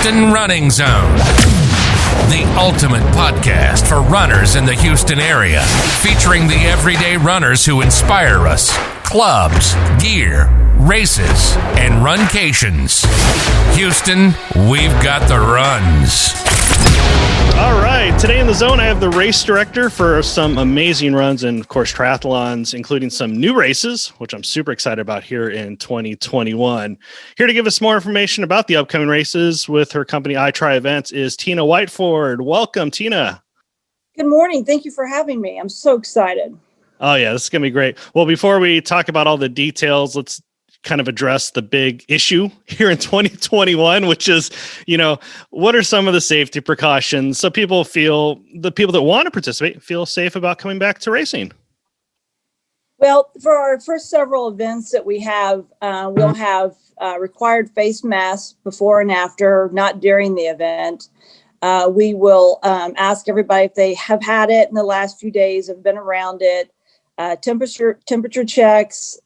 Houston Running Zone, the ultimate podcast for runners in the Houston area, featuring the everyday runners who inspire us, clubs, gear, races, and runcations. Houston, we've got the runs. All right, today in the zone, I have the race director for some amazing runs and, of course, triathlons, including some new races, which I'm super excited about here in 2021. Here to give us more information about the upcoming races with her company, iTri Events, is Tina Whiteford. Welcome, Tina. Good morning. Thank you for having me. I'm so excited. Oh, yeah, this is going to be great. Well, before we talk about all the details, let's kind of address the big issue here in 2021, which is, what are some of the safety precautions so the people that want to participate feel safe about coming back to racing? Well, for our first several events that we have, we'll have required face masks before and after, not during the event. We will ask everybody if they have had it in the last few days, have been around it. Temperature checks.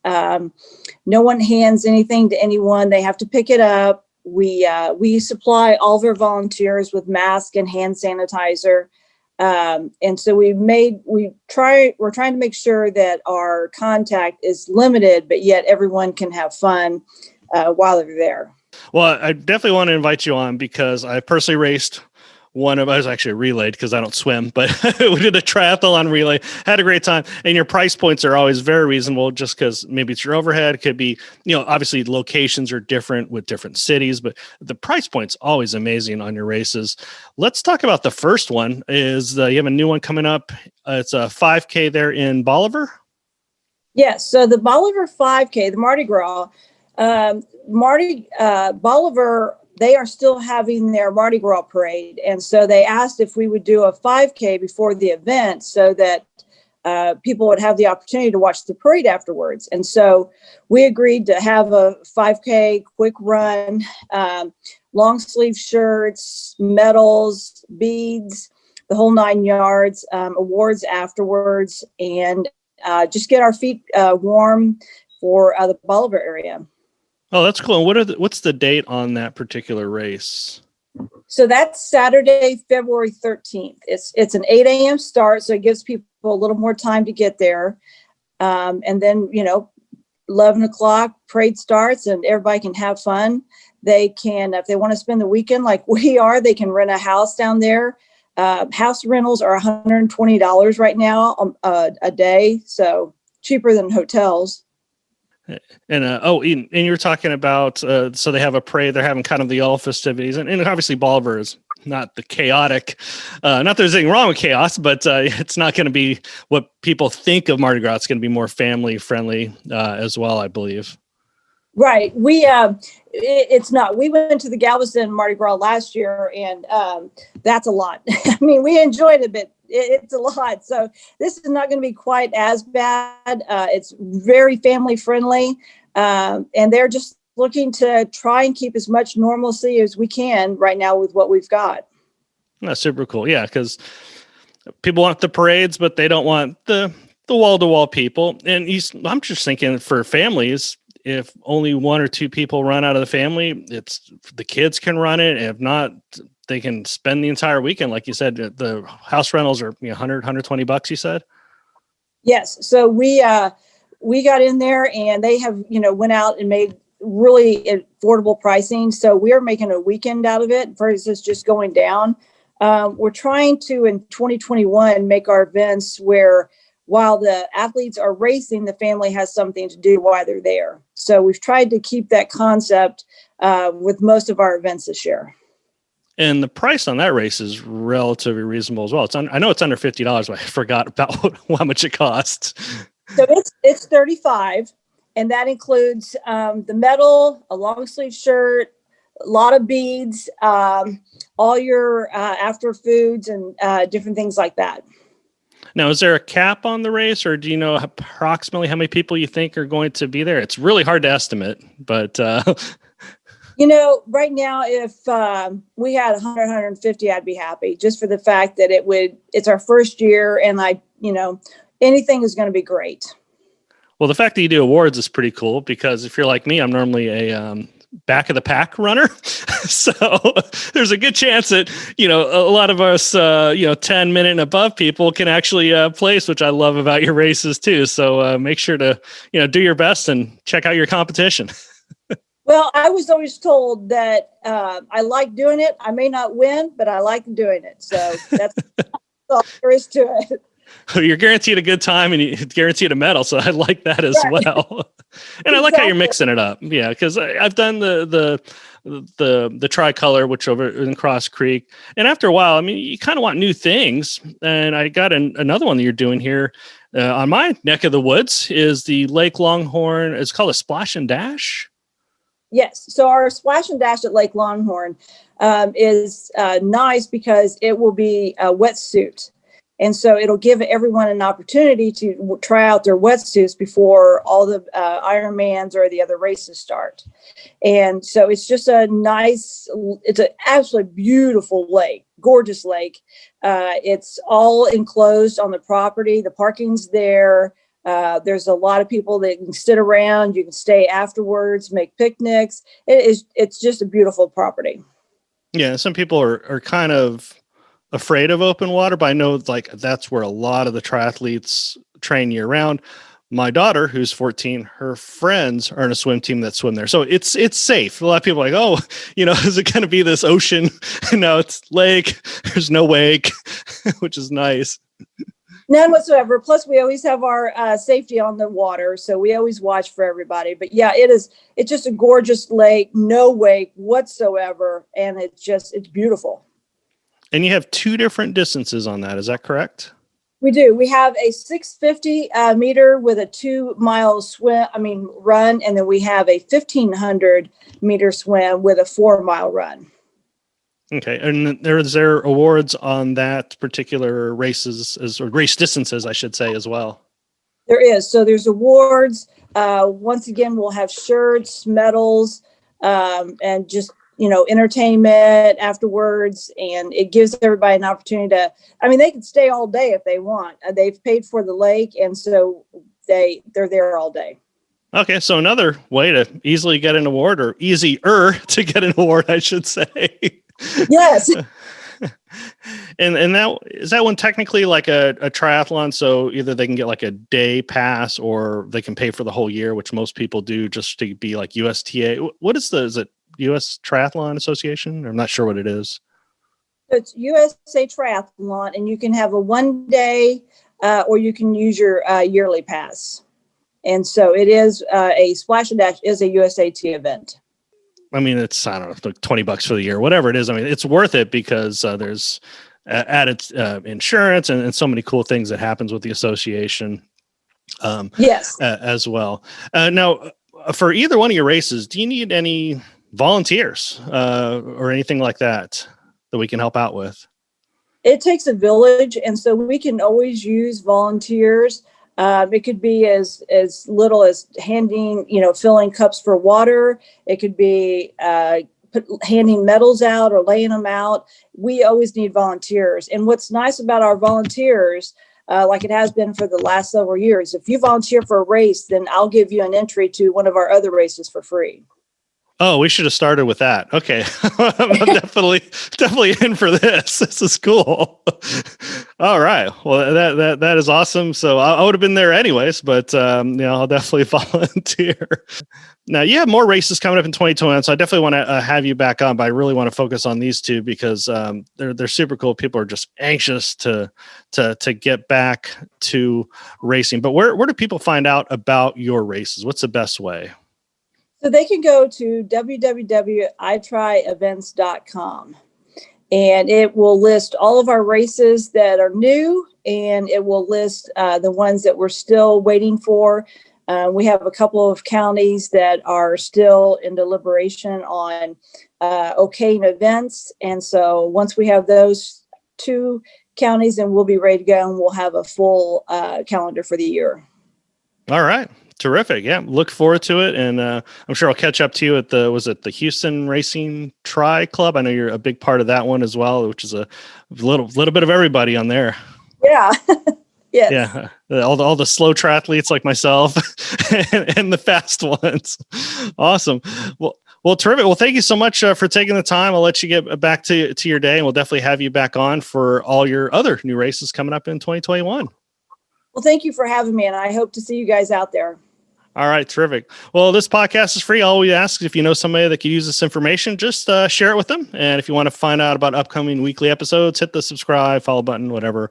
No one hands anything to anyone. They have to pick it up. We supply all of our volunteers with masks and hand sanitizer. And so we're trying to make sure that our contact is limited, but yet everyone can have fun while they're there. Well, I definitely want to invite you on because I personally raced I was actually relayed because I don't swim, but we did a triathlon relay, had a great time. And your price points are always very reasonable just because maybe it's your overhead. It could be, obviously locations are different with different cities, but the price point's always amazing on your races. Let's talk about the first one is you have a new one coming up. It's a 5K there in Bolivar. Yes. So the Bolivar 5K, the Mardi Gras, Bolivar, they are still having their Mardi Gras parade. And so they asked if we would do a 5K before the event so that people would have the opportunity to watch the parade afterwards. And so we agreed to have a 5K quick run, long sleeve shirts, medals, beads, the whole 9 yards, awards afterwards, and just get our feet warm for the Bolivar area. Oh, that's cool. And what's the date on that particular race? So that's Saturday, February 13th. It's an 8 a.m. start, so it gives people a little more time to get there. And then, 11 o'clock, parade starts and everybody can have fun. They can, if they want to spend the weekend like we are, they can rent a house down there. House rentals are $120 right now a day, so cheaper than hotels. And and you're talking about so they have a parade. They're having kind of the all festivities, and obviously Bolivar is not the chaotic. Not that there's anything wrong with chaos, but it's not going to be what people think of Mardi Gras. It's going to be more family friendly as well, I believe. Right. It's not. We went to the Galveston Mardi Gras last year, and that's a lot. I mean, we enjoyed it, but it's a lot. So this is not going to be quite as bad. It's very family friendly. And they're just looking to try and keep as much normalcy as we can right now with what we've got. That's super cool. Yeah. Because people want the parades, but they don't want the wall-to-wall people. And I'm just thinking for families, if only one or two people run out of the family, it's the kids can run it. If not, they can spend the entire weekend. Like you said, the house rentals are $100, $120, you said? Yes. So we got in there and they have, went out and made really affordable pricing. So we're making a weekend out of it versus just going down. We're trying to, in 2021, make our events where while the athletes are racing, the family has something to do while they're there. So we've tried to keep that concept with most of our events this year. And the price on that race is relatively reasonable as well. I know it's under $50, but I forgot about how much it costs. So it's $35, and that includes the medal, a long sleeve shirt, a lot of beads, all your after foods and different things like that. Now, is there a cap on the race, or do you know approximately how many people you think are going to be there? It's really hard to estimate, but right now, if we had 100, 150, I'd be happy just for the fact that it's our first year and anything is going to be great. Well, the fact that you do awards is pretty cool because if you're like me, I'm normally a back of the pack runner. So there's a good chance that, a lot of us, 10 minute and above people can actually place, which I love about your races too. So make sure to, do your best and check out your competition. Well, I was always told that I like doing it. I may not win, but I like doing it. So that's all there is to it. You're guaranteed a good time and you're guaranteed a medal. So I like that as well. And I like how you're mixing it up. Yeah. Cause I've done the tricolor, which over in Cross Creek. And after a while, you kind of want new things. And I got another one that you're doing here on my neck of the woods is the Lake Longhorn. It's called a Splash and Dash. Yes. So our Splash and Dash at Lake Longhorn is nice because it will be a wetsuit. And so it'll give everyone an opportunity to try out their wetsuits before all the Ironmans or the other races start. And so it's just it's an absolutely beautiful lake, gorgeous lake. It's all enclosed on the property. The parking's there. There's a lot of people that can sit around. You can stay afterwards, make picnics. It's just a beautiful property. Yeah. Some people are kind of afraid of open water, but I know that's where a lot of the triathletes train year round. My daughter, who's 14, her friends are in a swim team that swim there. So it's safe. A lot of people are like, oh, is it going to be this ocean? No, it's lake. There's no wake, which is nice. None whatsoever. Plus, we always have our safety on the water, so we always watch for everybody. But yeah, it's just a gorgeous lake, no wake whatsoever, and it's beautiful. And you have 2 different distances on that. Is that correct? We do. We have a 650 meter with a 2 mile run, and then we have a 1,500 meter swim with a 4 mile run. Okay, and there's there awards on that particular races or race distances, I should say, as well. There is. So there's awards. Once again, we'll have shirts, medals, and just entertainment afterwards. And it gives everybody an opportunity they can stay all day if they want. They've paid for the lake, and so they're there all day. Okay, so another way to easily get an award, or easier to get an award, I should say. Yes. And that is that one technically like a triathlon? So either they can get like a day pass or they can pay for the whole year, which most people do just to be like USTA. What is it US Triathlon Association? I'm not sure what it is. It's USA Triathlon, and you can have a 1 day or you can use your yearly pass. And so it is a Splash and Dash is a USAT event. It's, I don't know, like $20 for the year, whatever it is. It's worth it because there's added insurance and so many cool things that happens with the association. Yes. As well. Now, for either one of your races, do you need any volunteers or anything like that we can help out with? It takes a village, and so we can always use volunteers. It could be as little as handing, filling cups for water. It could be handing medals out or laying them out. We always need volunteers. And what's nice about our volunteers, like it has been for the last several years, if you volunteer for a race, then I'll give you an entry to one of our other races for free. Oh, we should have started with that. Okay. I'm definitely in for this. This is cool. All right. Well, that is awesome. So I would have been there anyways, but I'll definitely volunteer. Now you have more races coming up in 2021. So I definitely want to have you back on, but I really want to focus on these 2 because they're super cool. People are just anxious to get back to racing. But where do people find out about your races? What's the best way? So they can go to www.itrievents.com, and it will list all of our races that are new, and it will list the ones that we're still waiting for. We have a couple of counties that are still in deliberation on okaying events. And so once we have those 2 counties, then we'll be ready to go, and we'll have a full calendar for the year. All right. Terrific. Yeah. Look forward to it. And I'm sure I'll catch up to you at the Houston Racing Tri Club? I know you're a big part of that one as well, which is a little bit of everybody on there. Yeah. Yes. Yeah. All the slow triathletes like myself and the fast ones. Awesome. Well, Well, terrific. Well, thank you so much for taking the time. I'll let you get back to your day, and we'll definitely have you back on for all your other new races coming up in 2021. Well, thank you for having me, and I hope to see you guys out there. All right, terrific. Well, this podcast is free. All we ask is if you know somebody that could use this information, just share it with them. And if you want to find out about upcoming weekly episodes, hit the subscribe, follow button, whatever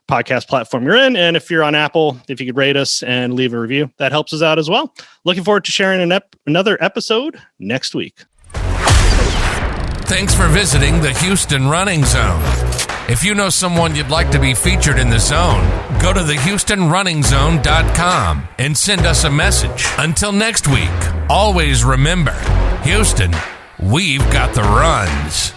podcast platform you're in. And if you're on Apple, if you could rate us and leave a review, that helps us out as well. Looking forward to sharing another episode next week. Thanks for visiting the Houston Running Zone. If you know someone you'd like to be featured in the zone, go to thehoustonrunningzone.com and send us a message. Until next week, always remember, Houston, we've got the runs.